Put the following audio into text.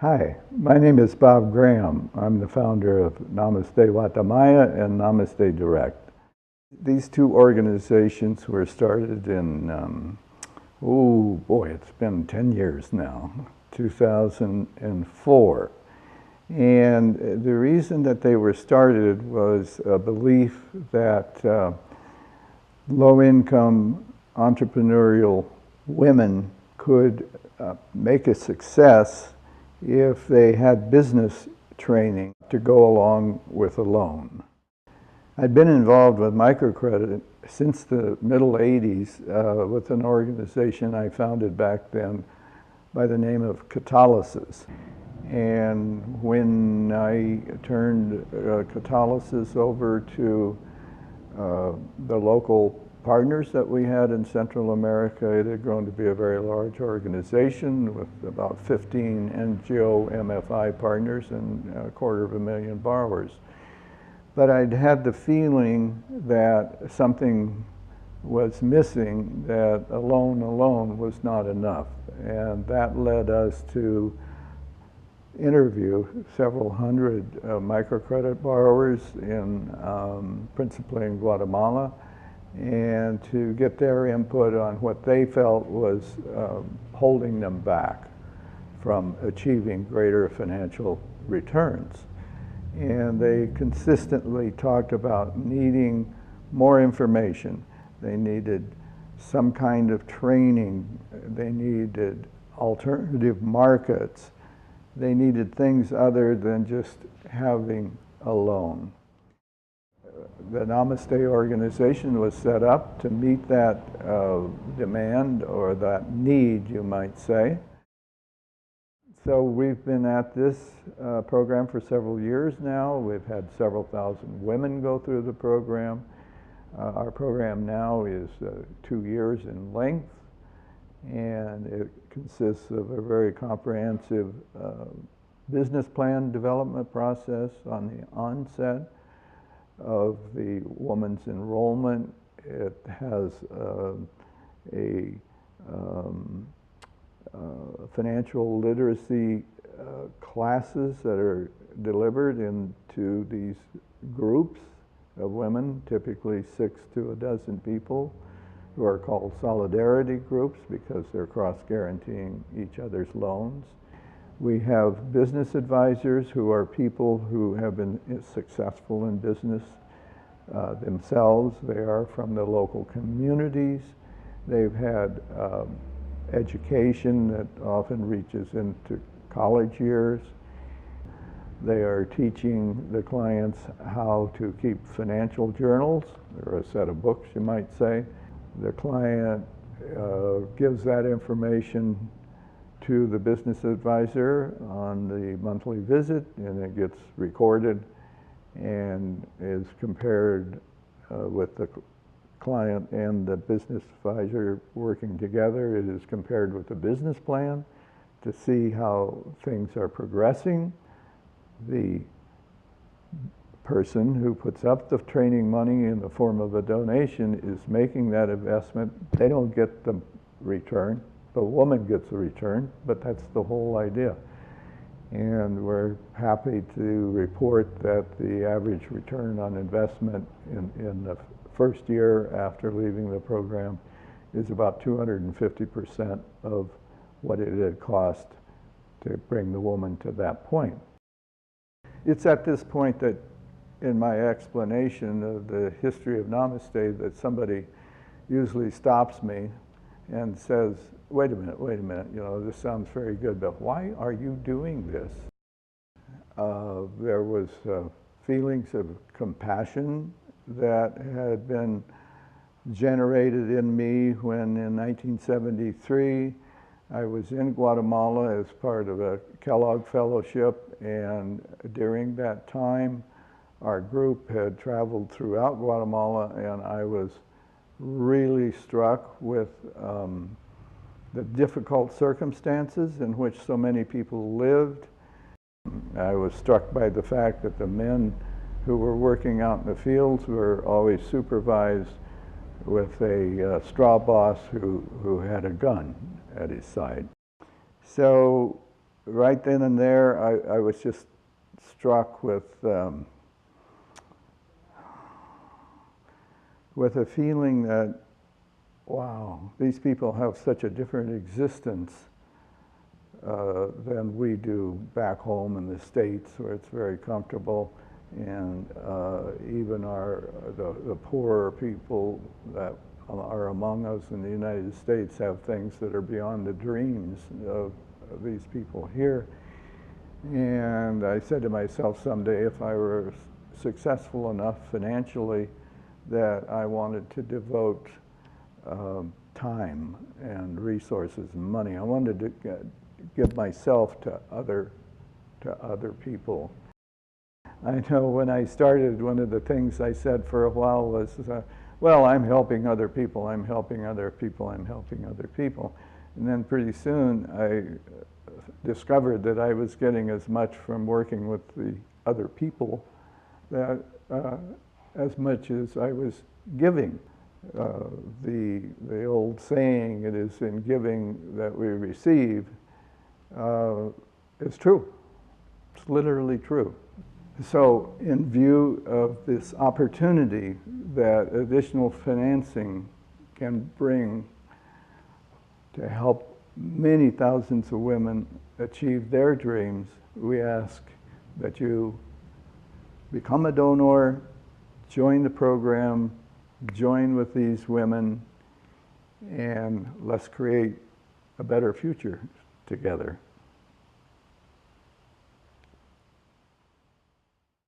Hi, my name is Bob Graham. I'm the founder of Namaste Guatemaya and Namaste Direct. These two organizations were started in, oh boy, it's been 10 years now, 2004. And the reason that they were started was a belief that low-income entrepreneurial women could make a success if they had business training to go along with a loan. I'd been involved with microcredit since the middle 80s with an organization I founded back then by the name of Catalysis. And when I turned Catalysis over to the local partners that we had in Central America, it had grown to be a very large organization with about 15 NGO MFI partners and 250,000 borrowers. But I'd had the feeling that something was missing, that a loan alone was not enough. And that led us to interview several hundred microcredit borrowers principally in Guatemala, and to get their input on what they felt was holding them back from achieving greater financial returns. And they consistently talked about needing more information. They needed some kind of training. They needed alternative markets. They needed things other than just having a loan. The Namaste organization was set up to meet that demand, or that need, you might say. So we've been at this program for several years now. We've had several thousand women go through the program. Our program now is 2 years in length, and it consists of a very comprehensive business plan development process on the onset of the woman's enrollment. It has financial literacy classes that are delivered into these groups of women, typically 6 to a dozen people, who are called solidarity groups because they're cross-guaranteeing each other's loans. We have business advisors who are people who have been successful in business themselves. They are from the local communities. They've had education that often reaches into college years. They are teaching the clients how to keep financial journals, or a set of books, you might say. The client gives that information to the business advisor on the monthly visit, and it gets recorded and is compared with the client and the business advisor working together. It is compared with the business plan to see how things are progressing. The person who puts up the training money in the form of a donation is making that investment. They don't get the return. The woman gets a return, but that's the whole idea. And we're happy to report that the average return on investment in the first year after leaving the program is about 250% of what it had cost to bring the woman to that point. It's at this point that, in my explanation of the history of Namaste, that somebody usually stops me and says, wait a minute, you know, this sounds very good, but why are you doing this? There was feelings of compassion that had been generated in me when in 1973 I was in Guatemala as part of a Kellogg Fellowship, and during that time our group had traveled throughout Guatemala, and I was really struck with the difficult circumstances in which so many people lived. I was struck by the fact that the men who were working out in the fields were always supervised with a straw boss who had a gun at his side. So right then and there, I was just struck with a feeling that, wow, these people have such a different existence than we do back home in the States, where it's very comfortable, and even the poorer people that are among us in the United States have things that are beyond the dreams of these people here. And I said to myself, someday if I were successful enough financially that I wanted to devote time and resources and money, I wanted to give myself to other people. I know when I started, one of the things I said for a while was, well, I'm helping other people, I'm helping other people, I'm helping other people. And then pretty soon I discovered that I was getting as much from working with the other people that as much as I was giving. The old saying, it is in giving that we receive, is true. It's literally true. So in view of this opportunity that additional financing can bring to help many thousands of women achieve their dreams, we ask that you become a donor, join the program, join with these women, and let's create a better future together.